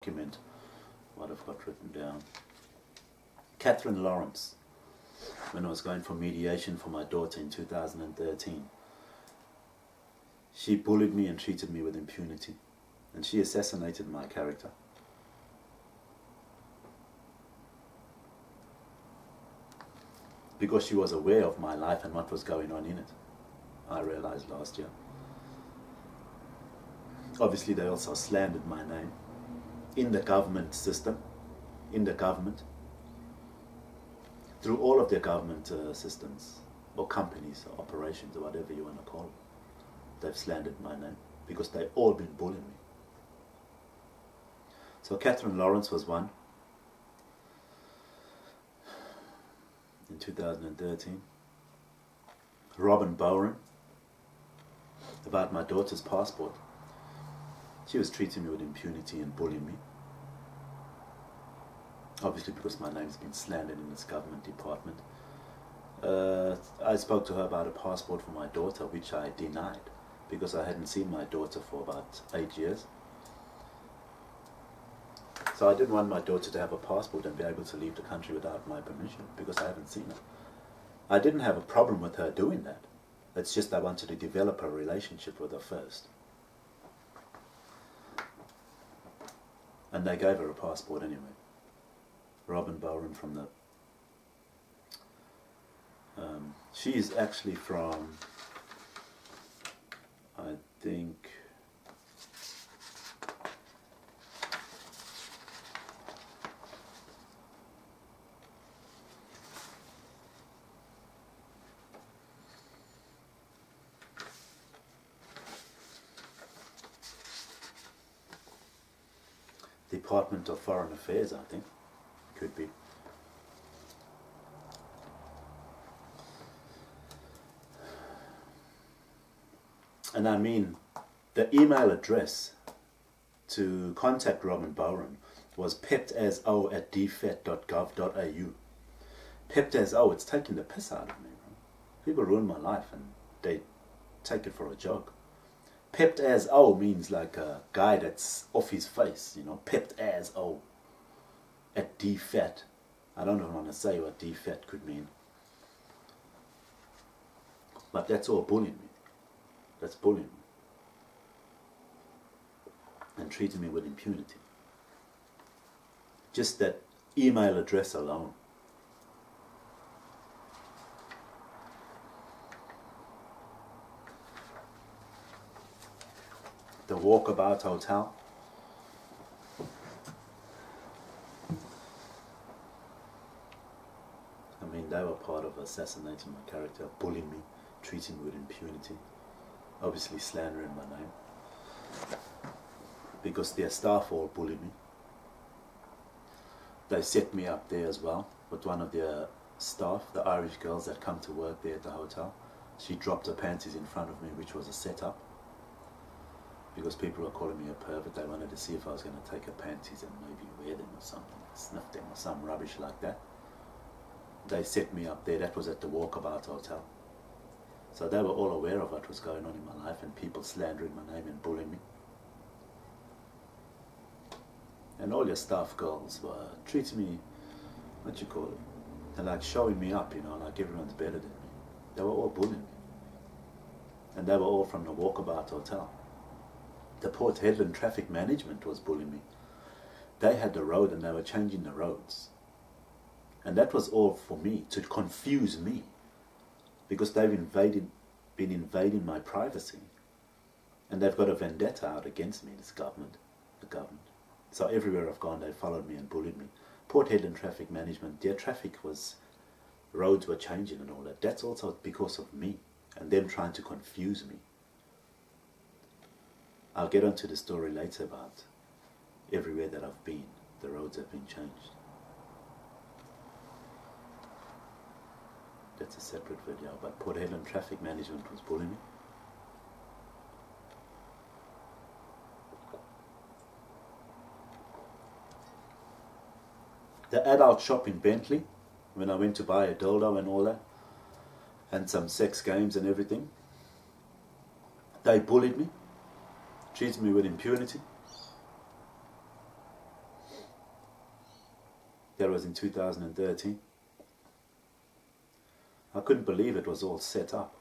document what I've got written down. Katherine Lawrence, when I was going for mediation for my daughter in 2013, she bullied me and treated me with impunity, and she assassinated my character. Because she was aware of my life and what was going on in it, I realized last year. Obviously, they also slandered my name in the government system, in the government, through all of their government systems, or companies, or operations, or whatever you want to call it. They've slandered my name because they've all been bullying me. So Katherine Lawrence was one in 2013. Robin Bowran, about my daughter's passport. She was treating me with impunity and bullying me. Obviously because my name's been slandered in this government department. I spoke to her about a passport for my daughter, which I denied because I hadn't seen my daughter for about 8 years. So I didn't want my daughter to have a passport and be able to leave the country without my permission because I haven't seen her. I didn't have a problem with her doing that. It's just I wanted to develop a relationship with her first. And they gave her a passport anyway. Robin Bowran from the... she is actually from, I think... Department of Foreign Affairs, I think. Could be. And I mean, the email address to contact Robin Bowran was peptaso@dfet.gov.au. Peptaso, it's taking the piss out of me. People ruin my life and they take it for a joke. Pepped as O means like a guy that's off his face, you know, pepped as O at DFET. I don't want to say what DFET could mean. But that's all bullying me. That's bullying me. And treating me with impunity. Just that email address alone. The Walkabout Hotel. I mean, they were part of assassinating my character, bullying me, treating me with impunity, obviously slandering my name, because their staff all bullied me. They set me up there as well with one of their staff, the Irish girls that come to work there at the hotel. She dropped her panties in front of me, which was a setup. Because people were calling me a pervert, they wanted to see if I was going to take her panties and maybe wear them or something, sniff them or some rubbish like that. They set me up there. That was at the Walkabout Hotel. So they were all aware of what was going on in my life and people slandering my name and bullying me. And all your staff girls were treating me, what you call it, they're like showing me up, you know, like everyone's better than me. They were all bullying me. And they were all from the Walkabout Hotel. The Port Hedland Traffic Management was bullying me. They had the road and they were changing the roads. And that was all for me, to confuse me. Because they've been invading my privacy. And they've got a vendetta out against me, this government, the government. So everywhere I've gone, they followed me and bullied me. Port Hedland Traffic Management, their traffic was, roads were changing and all that. That's also because of me and them trying to confuse me. I'll get onto the story later about everywhere that I've been, the roads have been changed. That's a separate video, but Port Hedland Traffic Management was bullying me. The adult shop in Bentley, when I went to buy a dildo and all that, and some sex games and everything, they bullied me. Treated me with impunity. That was in 2013. I couldn't believe it was all set up.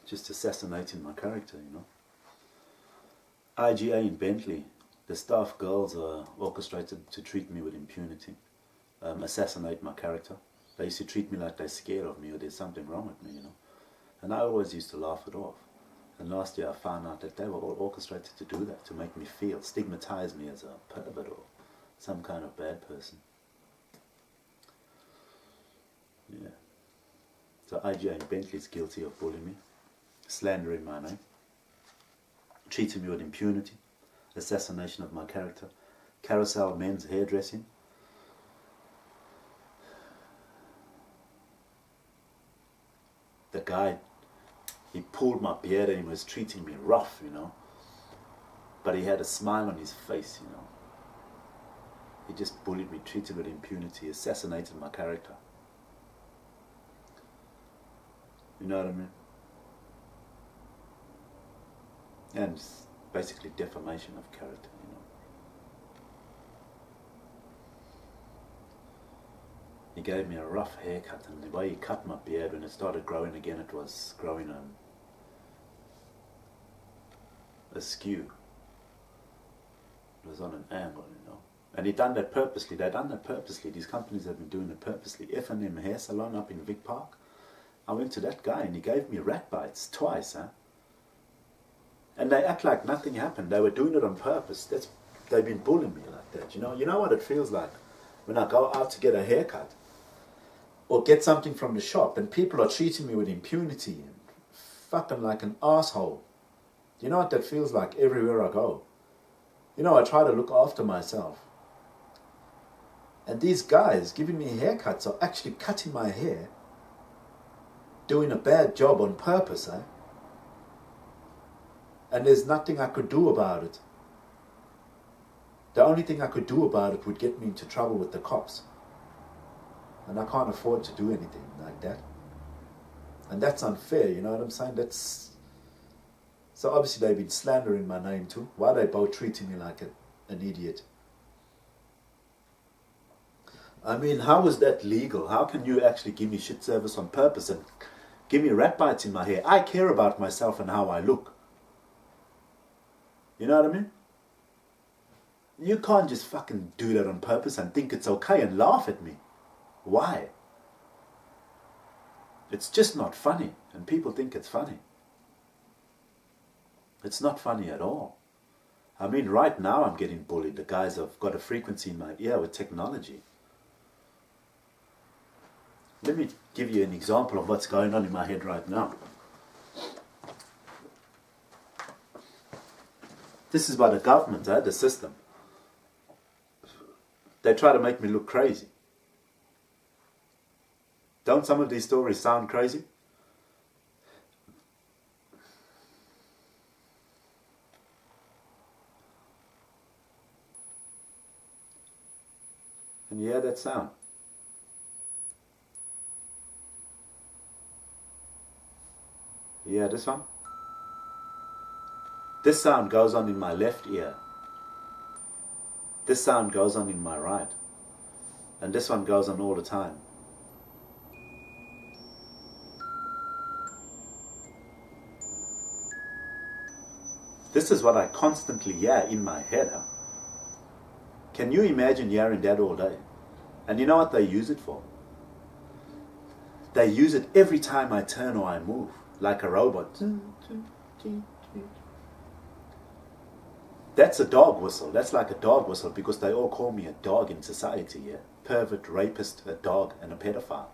Just assassinating my character, you know. IGA in Bentley, the staff girls are orchestrated to treat me with impunity, assassinate my character. They used to treat me like they're scared of me or there's something wrong with me, you know. And I always used to laugh it off. And last year I found out that they were all orchestrated to do that, to make me feel, stigmatize me as a pervert or some kind of bad person. Yeah. So IGA in Bentley is guilty of bullying me, slandering my name, treating me with impunity, assassination of my character, CAROUSEL men's hairdressing. The guy, he pulled my beard and he was treating me rough, you know. But he had a smile on his face, you know. He just bullied me, treated with impunity, assassinated my character. You know what I mean? And basically defamation of character, you know. He gave me a rough haircut, and the way he cut my beard, when it started growing again, it was growing askew. It was on an angle, you know. And he'd done that purposely. They'd done that purposely. These companies have been doing it purposely. F&M Hair Salon up in Vic Park. I went to that guy and he gave me rat bites twice, huh? And they act like nothing happened. They were doing it on purpose. They've been bullying me like that, you know. You know what it feels like when I go out to get a haircut or get something from the shop and people are treating me with impunity and fucking like an asshole. You know what that feels like everywhere I go? You know, I try to look after myself. And these guys giving me haircuts are actually cutting my hair, doing a bad job on purpose, eh? And there's nothing I could do about it. The only thing I could do about it would get me into trouble with the cops. And I can't afford to do anything like that. And that's unfair, you know what I'm saying? So obviously they've been slandering my name too. Why are they both treating me like an idiot? I mean, how is that legal? How can you actually give me shit service on purpose and give me rat bites in my hair? I care about myself and how I look. You know what I mean? You can't just fucking do that on purpose and think it's okay and laugh at me. Why? It's just not funny, and people think it's funny. It's not funny at all. I mean, right now I'm getting bullied. The guys have got a frequency in my ear with technology. Let me give you an example of what's going on in my head right now. This is by the government, the system. They try to make me look crazy. Don't some of these stories sound crazy? Can you hear that sound? You hear this one? This sound goes on in my left ear. This sound goes on in my right. And this one goes on all the time. This is what I constantly hear in my head. Huh? Can you imagine hearing that all day? And you know what they use it for? They use it every time I turn or I move, like a robot. That's a dog whistle. That's like a dog whistle because they all call me a dog in society, yeah? Pervert, rapist, a dog, and a pedophile.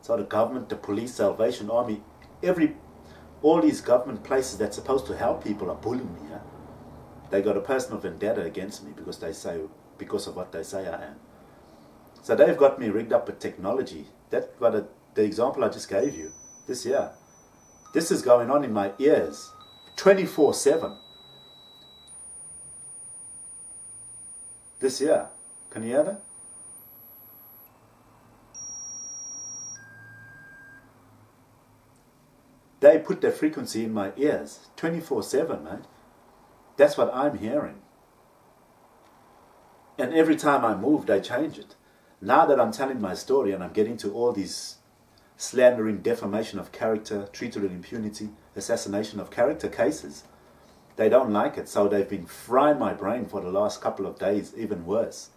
So the government, the police, Salvation Army, all these government places that's supposed to help people are bullying me, yeah? They got a personal vendetta against me because of what they say I am. So they've got me rigged up with technology. That's what the example I just gave you, this year. This is going on in my ears, 24/7. This year. Can you hear that? They put their frequency in my ears 24/7, mate. That's what I'm hearing. And every time I move, they change it. Now that I'm telling my story and I'm getting to all these slandering, defamation of character, treated with impunity, assassination of character cases, they don't like it. So they've been frying my brain for the last couple of days, even worse.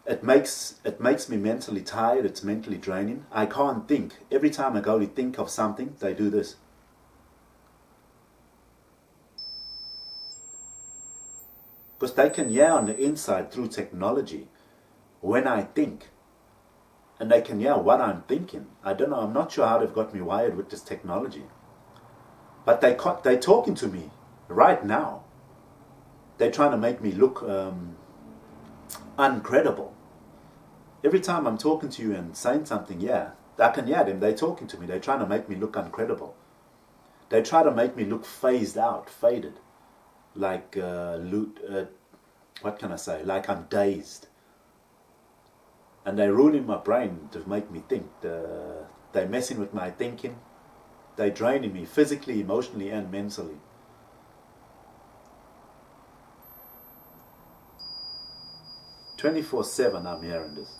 It makes me mentally tired. It's mentally draining. I can't think. Every time I go to think of something, they do this. Because they can hear on the inside through technology when I think. And they can hear what I'm thinking. I don't know. I'm not sure how they've got me wired with this technology. But they're talking to me right now. They're trying to make me look uncredible. Every time I'm talking to you and saying something, yeah, I can hear them. They're talking to me. They're trying to make me look uncredible. They try to make me look phased out, faded. Like, what can I say? Like I'm dazed. And they're ruling my brain to make me think. They're messing with my thinking. They're draining me physically, emotionally, and mentally. "24/7 I'm hearing this.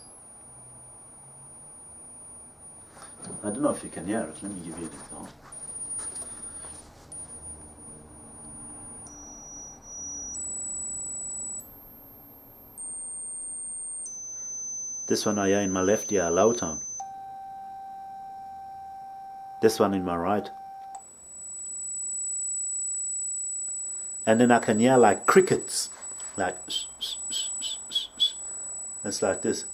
I don't know if you can hear it. Let me give you an example. This one I hear in my left ear, a low tone. This one in my right. And then I can hear like crickets. Like, it's like this.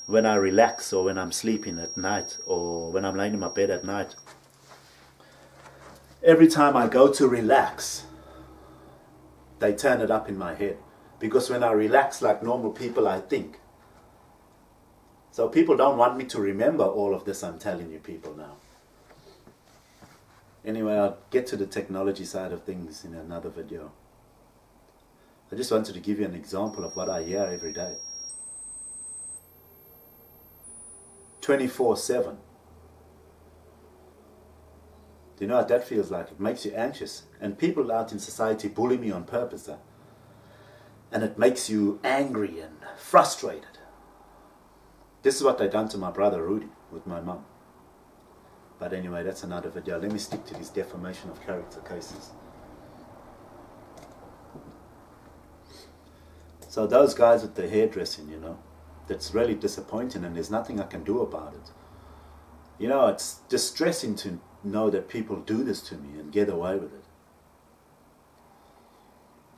When I relax or when I'm sleeping at night or when I'm laying in my bed at night. Every time I go to relax, they turn it up in my head. Because when I relax like normal people, I think. So people don't want me to remember all of this I'm telling you people now. Anyway, I'll get to the technology side of things in another video. I just wanted to give you an example of what I hear every day. 24/7. Do you know what that feels like? It makes you anxious. And people out in society bully me on purpose. And it makes you angry and frustrated. This is what they done to my brother Rudy with my mum. But anyway, that's another video. Let me stick to these defamation of character cases. So those guys with the hairdressing, you know, that's really disappointing and there's nothing I can do about it. You know, it's distressing to know that people do this to me and get away with it.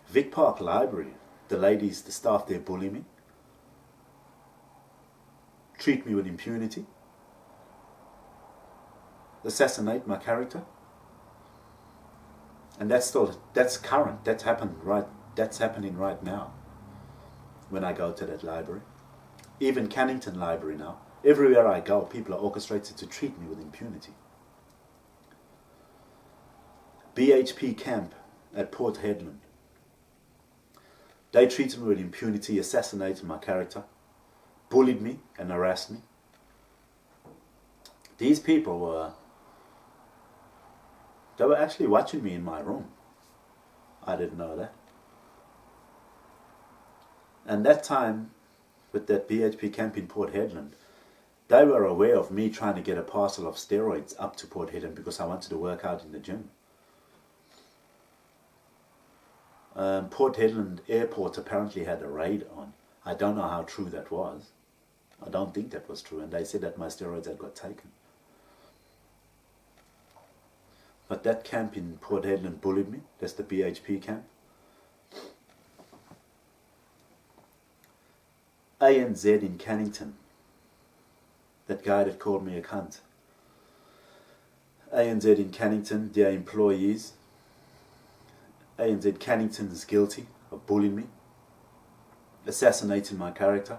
Vic Park Library, the ladies, the staff there bully me. Treat me with impunity. Assassinate my character. And that's current. That's happening right now. When I go to that library. Even CANNINGTON Library now. Everywhere I go, people are orchestrated to treat me with impunity. BHP camp at Port Hedland. They treated me with impunity, assassinated my character, bullied me and harassed me. These people they were actually watching me in my room. I didn't know that. And that time, with that BHP camp in Port Hedland, they were aware of me trying to get a parcel of steroids up to Port Hedland because I wanted to work out in the gym. Port Hedland Airport apparently had a raid on. I don't know how true that was. I don't think that was true. And they said that my steroids had got taken. But that camp in Port Hedland bullied me. That's the BHP camp. ANZ in Cannington. That guy that called me a cunt. ANZ in Cannington, their employees. ANZ Cannington is guilty of bullying me, assassinating my character,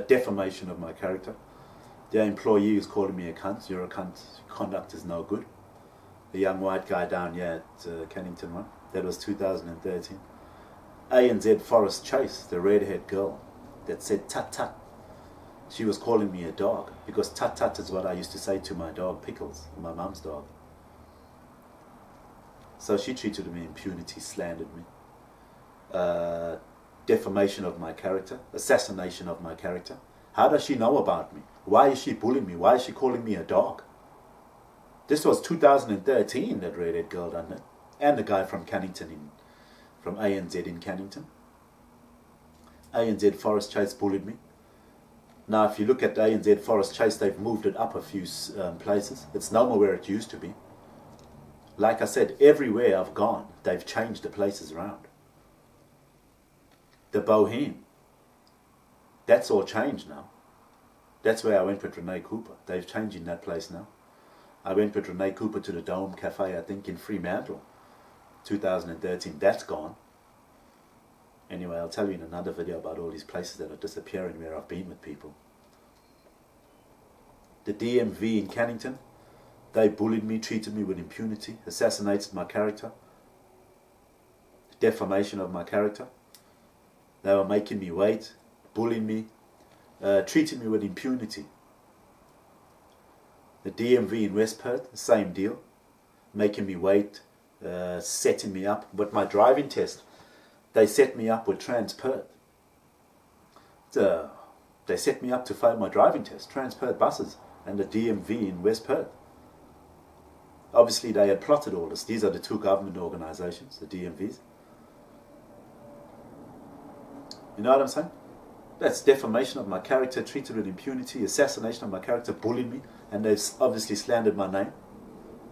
defamation of my character. Their employee is calling me a cunt. You're a cunt. Conduct is no good. The young white guy down here at Cannington one. That was 2013. ANZ Forrest Chase, the red-haired girl that said tut tut. She was calling me a dog because tut tut is what I used to say to my dog Pickles, my mum's dog. So she treated me impunity, slandered me. Defamation of my character, assassination of my character. How does she know about me? Why is she bullying me? Why is she calling me a dog? This was 2013 that red-haired girl done it. And the guy from CANNINGTON, from ANZ in CANNINGTON. ANZ Forest Chase bullied me. Now if you look at ANZ Forest Chase, they've moved it up a few places. It's no more where it used to be. Like I said, everywhere I've gone, they've changed the places around. The Bowran, that's all changed now. That's where I went with Renee Cooper. They've changed in that place now. I went with Renee Cooper to the Dome Cafe, I think in Fremantle, 2013. That's gone. Anyway, I'll tell you in another video about all these places that are disappearing where I've been with people. The DMV in CANNINGTON, they bullied me, treated me with impunity, assassinated my character, defamation of my character. They were making me wait, bullying me, treating me with impunity. The DMV in West Perth, same deal, making me wait, setting me up with my driving test. They set me up with TRANSPERTH. They set me up to fail my driving test, TRANSPERTH buses and the DMV in West Perth. Obviously they had plotted all this. These are the two government organisations, the DMVs. You know what I'm saying? That's defamation of my character, treated with impunity, assassination of my character, bullied me, and they've obviously slandered my name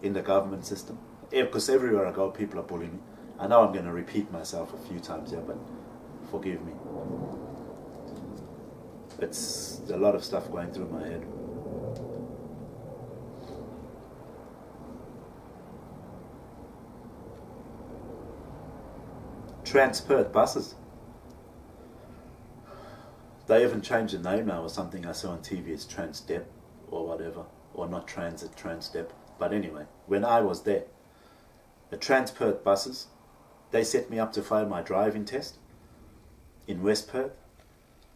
in the government system. Because everywhere I go, people are bullying me. I know I'm going to repeat myself a few times here, but forgive me. It's a lot of stuff going through my head. TRANSPERTH buses. They even changed the name now or something. I saw on TV it's Transdep or whatever, or not Transit, Transdep. But anyway, when I was there, the TRANSPERTH buses, they set me up to fail my driving test in West Perth.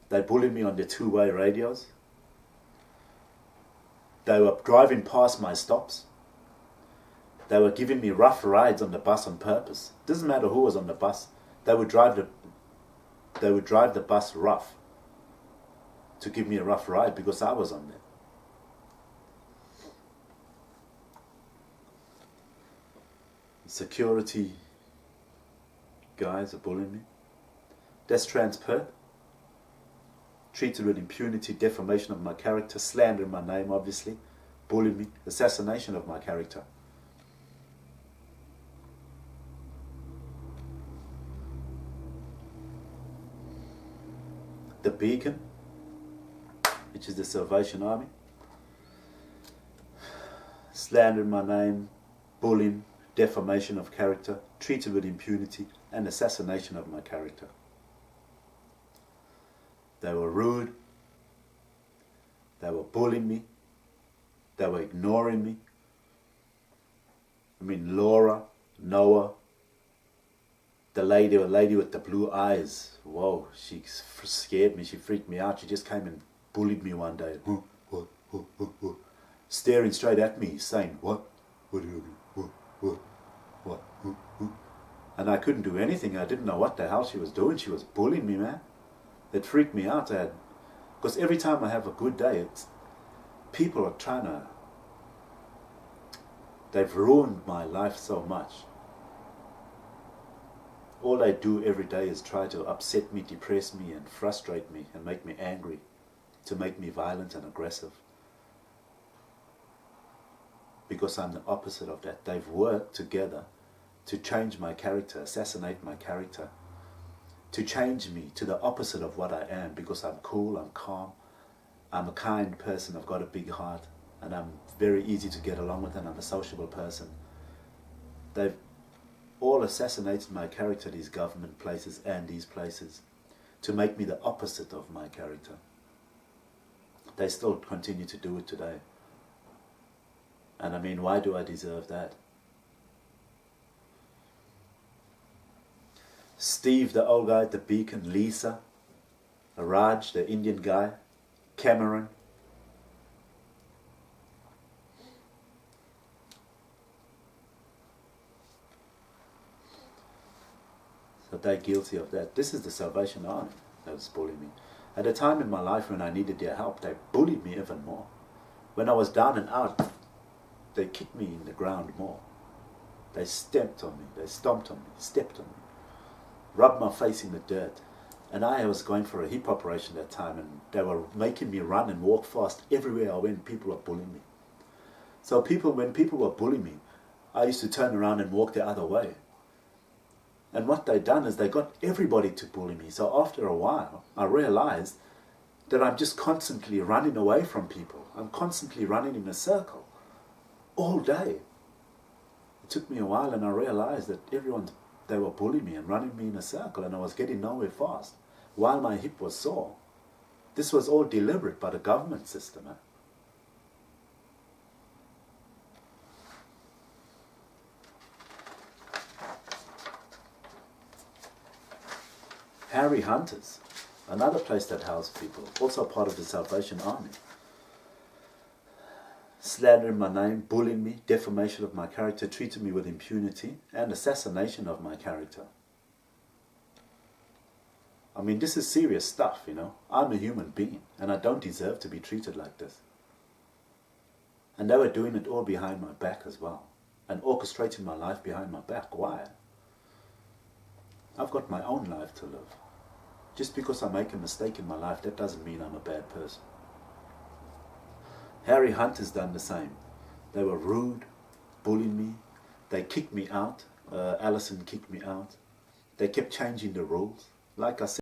They bullied me on their two-way radios. They were driving past my stops. They were giving me rough rides on the bus on purpose. Doesn't matter who was on the bus. They would drive the bus rough to give me a rough ride because I was on there. Security guys are bullying me. That's TRANSPERTH. Treated with impunity, defamation of my character, slandering my name obviously, bullying me, assassination of my character. The Beacon, which is the Salvation Army, slandering my name, bullying, defamation of character, treated with impunity, and assassination of my character. They were rude, they were bullying me, they were ignoring me. I mean, Laura, Noah, the lady with the blue eyes, whoa, she scared me, she freaked me out. She just came and bullied me one day, staring straight at me, saying, what are you doing? What? And I couldn't do anything. I didn't know what the hell she was doing. She was bullying me, man. It freaked me out. Because every time I have a good day, people are trying to, they've ruined my life so much. All I do every day is try to upset me, depress me, and frustrate me, and make me angry, to make me violent and aggressive. Because I'm the opposite of that. They've worked together to change my character, assassinate my character, to change me to the opposite of what I am, because I'm cool, I'm calm, I'm a kind person, I've got a big heart, and I'm very easy to get along with, and I'm a sociable person. They've all assassinated my character, these government places and these places, to make me the opposite of my character. They still continue to do it today. And I mean, why do I deserve that? Steve, the old guy at the Beacon, Lisa, Raj, the Indian guy, Cameron. So they're guilty of that. This is the Salvation Army that was bullying me. At a time in my life when I needed their help, they bullied me even more. When I was down and out, they kicked me in the ground more. They stamped on me, they stomped on me, stepped on me, rubbed my face in the dirt. And I was going for a hip operation at that time, and they were making me run and walk fast. Everywhere I went, people were bullying me. So when people were bullying me, I used to turn around and walk the other way. And what they done is they got everybody to bully me. So after a while, I realized that I'm just constantly running away from people. I'm constantly running in a circle all day. It took me a while, and I realized that they were bullying me and running me in a circle, and I was getting nowhere fast while my hip was sore. This was all deliberate by the government system. Harry Hunters, another place that housed people, also part of the Salvation Army. Slandering my name, bullying me, defamation of my character, treated me with impunity, and assassination of my character. I mean, this is serious stuff, you know. I'm a human being, and I don't deserve to be treated like this. And they were doing it all behind my back as well, and orchestrating my life behind my back. Why? I've got my own life to live. Just because I make a mistake in my life, that doesn't mean I'm a bad person. Harry Hunter's done the same. They were rude, bullying me. They kicked me out. Alison kicked me out. They kept changing the rules. Like I said,